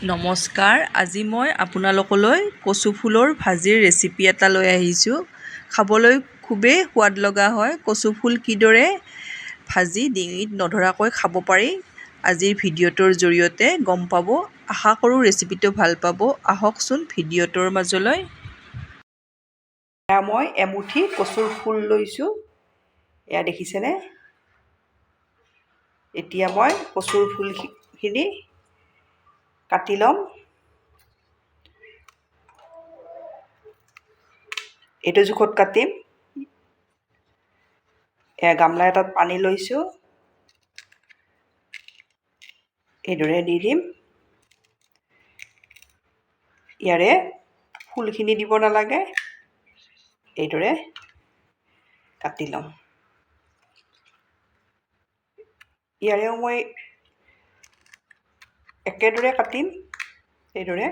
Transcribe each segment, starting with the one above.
নমস্কাৰ, আজি মই আপোনালোকলৈ কচু ফুলৰ ভাজিৰ ৰেচিপি এটা লৈ আহিছোঁ। খাবলৈ খুবেই সোৱাদ লগা হয়। কচু ফুল কিদৰে ভাজি ডিঙিত নধৰাকৈ খাব পাৰি আজিৰ ভিডিঅ'টোৰ জৰিয়তে গম পাব। আশা কৰোঁ ৰেচিপিটো ভাল পাব। আহকচোন ভিডিঅ'টোৰ মাজলৈ। মই এমুঠি কচুৰ ফুল লৈছোঁ। এয়া দেখিছেনে? এতিয়া মই কচুৰ ফুলখিনি কাটি ল'ম। এইটো জোখত কাটিম। এয়া গামলা এটাত পানী লৈছোঁ। এইদৰে দি দিম। ইয়াৰে ফুলখিনি দিব নালাগে। এইদৰে কাটি ল'ম। ইয়াৰেও মই একেদৰে কাটিম। এইদৰে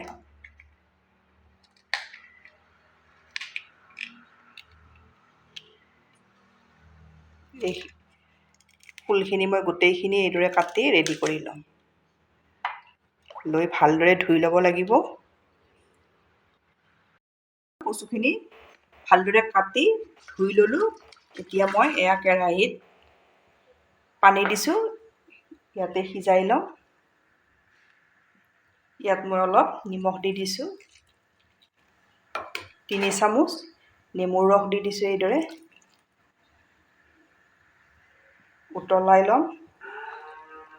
এই ফুলখিনি মই গোটেইখিনি এইদৰে কাটি ৰেডি কৰি ল'ম। লৈ ভালদৰে ধুই ল'ব লাগিব। কচুখিনি ভালদৰে কাটি ধুই ল'লোঁ। এতিয়া মই এয়া কেৰাহীত পানী দিছোঁ। ইয়াতে সিজাই ল'ম। ইয়াত মই অলপ নিমখ দি দিছোঁ। 3 চামুচ নেমুৰ ৰস দি দিছোঁ। এইদৰে উতলাই ল'ম।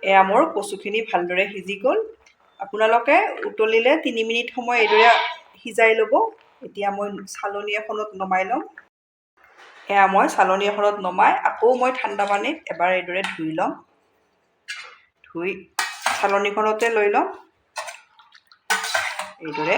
এয়া মোৰ কচুখিনি ভালদৰে সিজি গ'ল। আপোনালোকে উতলিলে 3 মিনিট সময় এইদৰে সিজাই ল'ব। এতিয়া মই চালনী এখনত নমাই ল'ম। এয়া মই চালনী এখনত নমাই আকৌ মই ঠাণ্ডা পানীত এবাৰ এইদৰে ধুই ল'ম। ধুই চালনীখনতে লৈ ল'ম। এইদৰে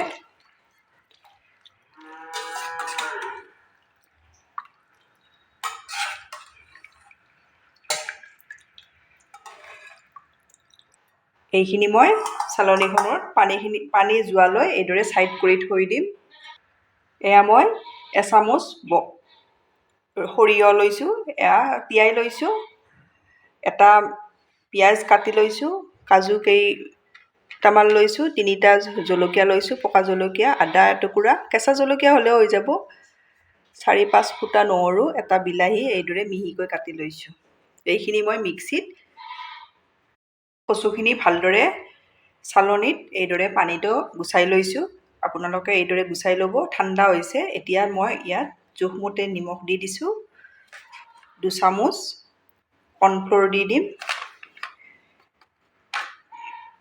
এইখিনি মই চালনীখনৰ পানী যোৱালৈ এইদৰে ছাইড কৰি থৈ দিম। এয়া মই এচামুচ সৰিয়হ লৈছোঁ। এয়া তিয়াই লৈছোঁ। এটা পিঁয়াজ কাটি লৈছোঁ। কাজু কেইটামান লৈছোঁ। 3টা জলকীয়া লৈছোঁ, পকা জলকীয়া, আদা এটুকুৰা, কেঁচা জলকীয়া হ'লেও হৈ যাব। 4-5 ফুটা নহৰু, এটা বিলাহী এইদৰে মিহিকৈ কাটি লৈছোঁ। এইখিনি মই মিক্সিত কচুখিনি ভালদৰে চালনীত এইদৰে পানীটো গুচাই লৈছোঁ। আপোনালোকে এইদৰে গুচাই ল'ব। ঠাণ্ডা হৈছে। এতিয়া মই ইয়াত জোখমতে নিমখ দি দিছোঁ। 2 চামুচ কৰ্ণফ্ল'ৰ দি দিম।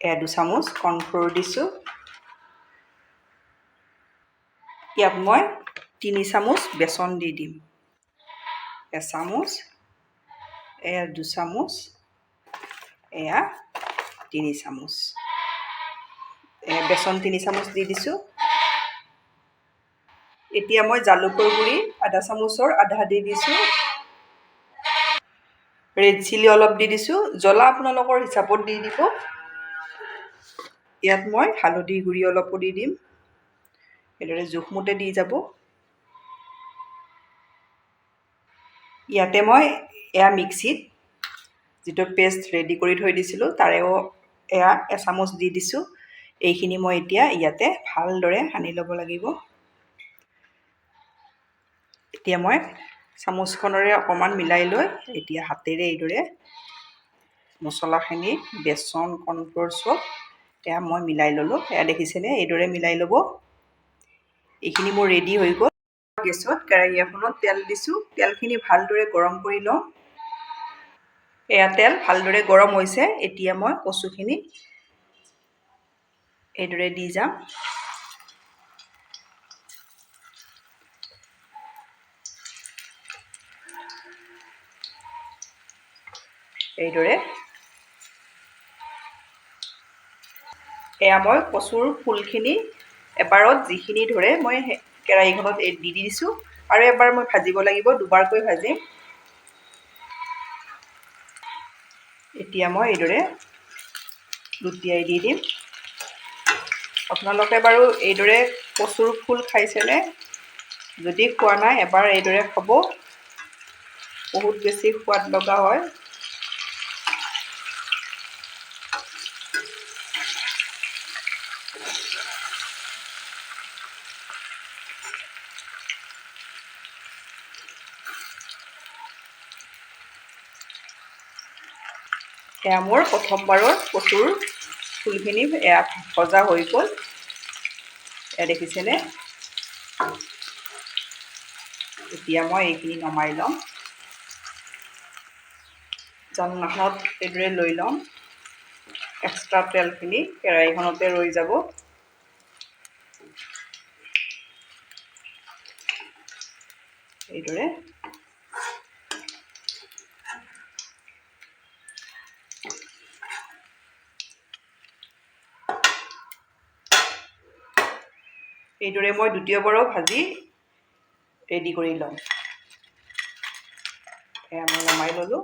2 চামুচ কৰ্ণফ্ল'ৰ দিছোঁ। ইয়াত মই 3 চামুচ বেচন দি দিম। এচামুচ, 2 চামুচ, 3 চামুচ। বেচন 3 চামুচ দি দিছোঁ। এতিয়া মই জালুকৰ গুড়ি আধা চামুচৰ আধা দি দিছোঁ। ৰেড চিলি অলপ দি দিছোঁ। জ্বলা আপোনালোকৰ হিচাপত দি দিব। ইয়াত মই হালধি গুড়ি অলপো দি দিম। এইদৰে জোখমতে দি যাব। ইয়াতে মই এয়া মিক্সিত যিটো পেষ্ট ৰেডি কৰি থৈ দিছিলোঁ তাৰেও এয়া এচামুচ দি দিছোঁ। এইখিনি মই এতিয়া ইয়াতে ভালদৰে সানি ল'ব লাগিব। এতিয়া মই চামুচখনেৰে অকণমান মিলাই লৈ এতিয়া হাতেৰে এইদৰে মছলাখিনি বেচন কৰ্ণফ্ল'ৰ চব এয়া মই মিলাই ল'লোঁ। এয়া দেখিছেনে? এইদৰে মিলাই ল'ব। এইখিনি মোৰ ৰেডি হৈ গ'ল। গেছত কেৰাহী এখনত তেল দিছোঁ। তেলখিনি ভালদৰে গৰম কৰি লওঁ। এয়া তেল ভালদৰে গৰম হৈছে। এতিয়া মই কচুখিনি এইদৰে দি যাম। এইদৰে এয়া মই কচুৰ ফুলখিনি এবাৰত যিখিনি ধৰে মই কেৰাহীখনত দি দিছোঁ। আৰু এবাৰ মই ভাজিব লাগিব। দুবাৰকৈ ভাজিম। এতিয়া মই এইদৰে লুটিয়াই দি দিম। আপোনালোকে বাৰু এইদৰে কচুৰ ফুল খাইছেনে? যদি খোৱা নাই এবাৰ এইদৰে খাব। বহুত বেছি সোৱাদ লগা হয়। এয়া মোৰ প্ৰথমবাৰৰ কচুৰ ফুলখিনি এয়া ভজা হৈ গ'ল। এয়া দেখিছেনে? এতিয়া মই এইখিনি নমাই ল'ম। জালনাখনত এইদৰে লৈ ল'ম। এক্সট্ৰা তেলখিনি কেৰাহীখনতে ৰৈ যাব। এইদৰে মই দ্বিতীয়বাৰো ভাজি ৰেডি কৰি ল'ম। এয়া মই নমাই ল'লোঁ।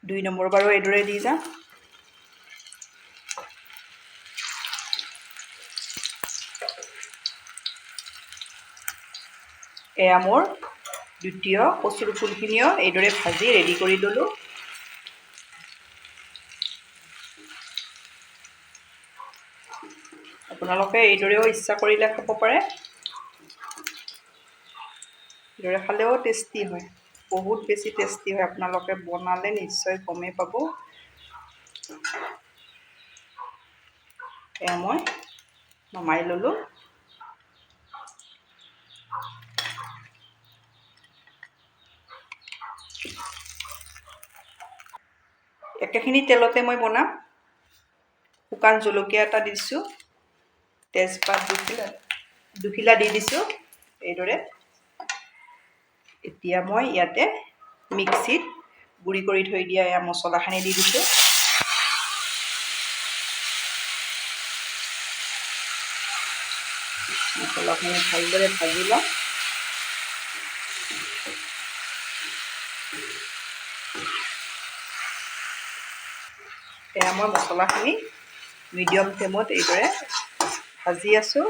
2 নম্বৰ বাৰো এইদৰে দি যাম। এয়া মোৰ দ্বিতীয় কচুৰ ফুলখিনিও এইদৰে ভাজি ৰেডি কৰি ল'লোঁ। আপোনালোকে এইদৰেও ইচ্ছা কৰিলে খাব পাৰে। এইদৰে খালেও টেষ্টি হয়, বহুত বেছি টেষ্টি হয়। আপোনালোকে বনালে নিশ্চয় গমেই পাব। এয়া মই নমাই ল'লোঁ। একেখিনি তেলতে মই বনাম। শুকান জলকীয়া এটা দিছোঁ, তেজপাত দুখিলা দি দিছোঁ এইদৰে। এতিয়া মই ইয়াতে মিক্সিত গুড়ি কৰি থৈ দিয়া এয়া মছলাখিনি দি দিছোঁ। মছলাখিনি ভালদৰে ভাজি ল'ম। এয়া মই মছলাখিনি মিডিয়াম ফ্লেমত এইদৰে ভাজি আছোঁ।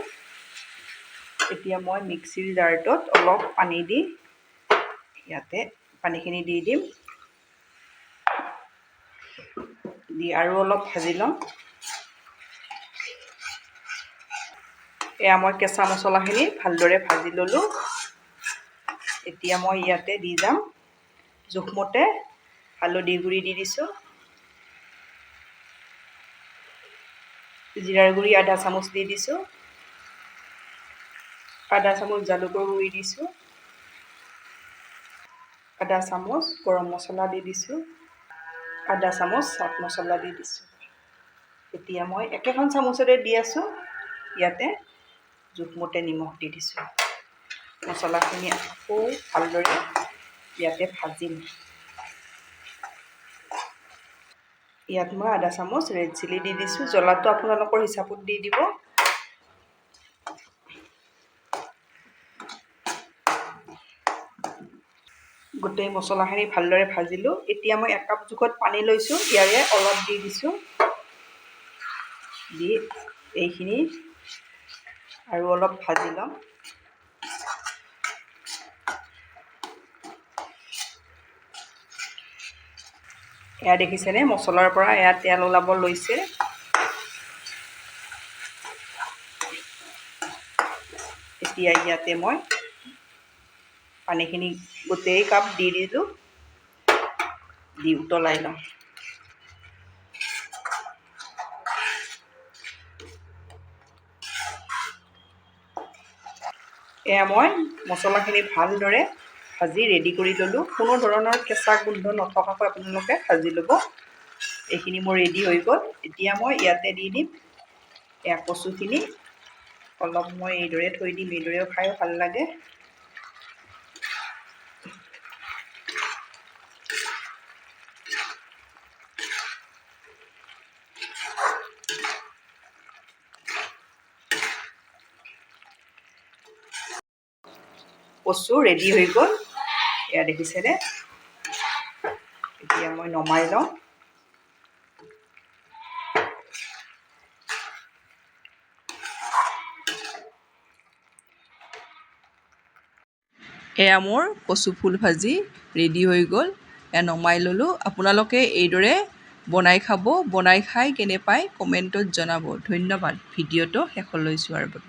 এতিয়া মই মিক্সিৰ জাৰটোত অলপ পানী দি ইয়াতে পানীখিনি দি দিম। দি আৰু অলপ ভাজি ল'ম। এয়া মই কেঁচা মছলাখিনি ভালদৰে ভাজি ল'লোঁ। এতিয়া মই ইয়াতে দি যাম জোখমতে হালধি গুড়ি দি দিছোঁ। জিৰাৰ গুড়ি আধা চামুচ দি দিছোঁ। আধা চামুচ জালুকৰ গুড়ি দিছোঁ। আধা চামুচ গৰম মছলা দি দিছোঁ। আধা চামুচ চাট মছলা দি দিছোঁ। এতিয়া মই একেখন চামুচেৰে দি আছোঁ। ইয়াতে জোখমতে নিমখ দি দিছোঁ। মছলাখিনি আকৌ ভালদৰে ইয়াতে ভাজিম। ইয়াত মই আধা চামুচ ৰেড চিলি দি দিছোঁ। জ্বলাটো আপোনালোকৰ হিচাপত দি দিব। গোটেই মছলাখিনি ভালদৰে ভাজিলোঁ। এতিয়া মই 1 কাপ জোখত পানী লৈছোঁ। ইয়াৰে অলপ দি দিছোঁ। দি এইখিনি আৰু অলপ ভাজি ল'ম। এয়া দেখিছেনে? মছলাৰ পৰা এয়া তেল ওলাব লৈছে। এতিয়া ইয়াতে মই পানীখিনি গোটেই কাপ দি দিলোঁ। দি উতলাই ল'ম। এয়া মই মছলাখিনি ভালদৰে ভাজি ৰেডি কৰি ল'লোঁ। কোনো ধৰণৰ কেঁচা গোন্ধ নথকাকৈ আপোনালোকে ভাজি ল'ব। এইখিনি মোৰ ৰেডি হৈ গ'ল। এতিয়া মই ইয়াতে দি দিম এয়া কচুখিনি। অলপ মই এইদৰে থৈ দিম। এইদৰেও খাই ভাল লাগে। কচু ৰেডি হৈ গ'ল। এয়া দেখিছেনে? এতিয়া মই নমাই লওঁ। এয়া মোৰ কচু ফুল ভাজি ৰেডি হৈ গ'ল। এয়া নমাই ল'লোঁ। আপোনালোকে এইদৰে বনাই খাব। বনাই খাই কেনে পায় কমেণ্টত জনাব। ধন্যবাদ ভিডিঅ'টো শেষলৈ চোৱাৰ বাবে।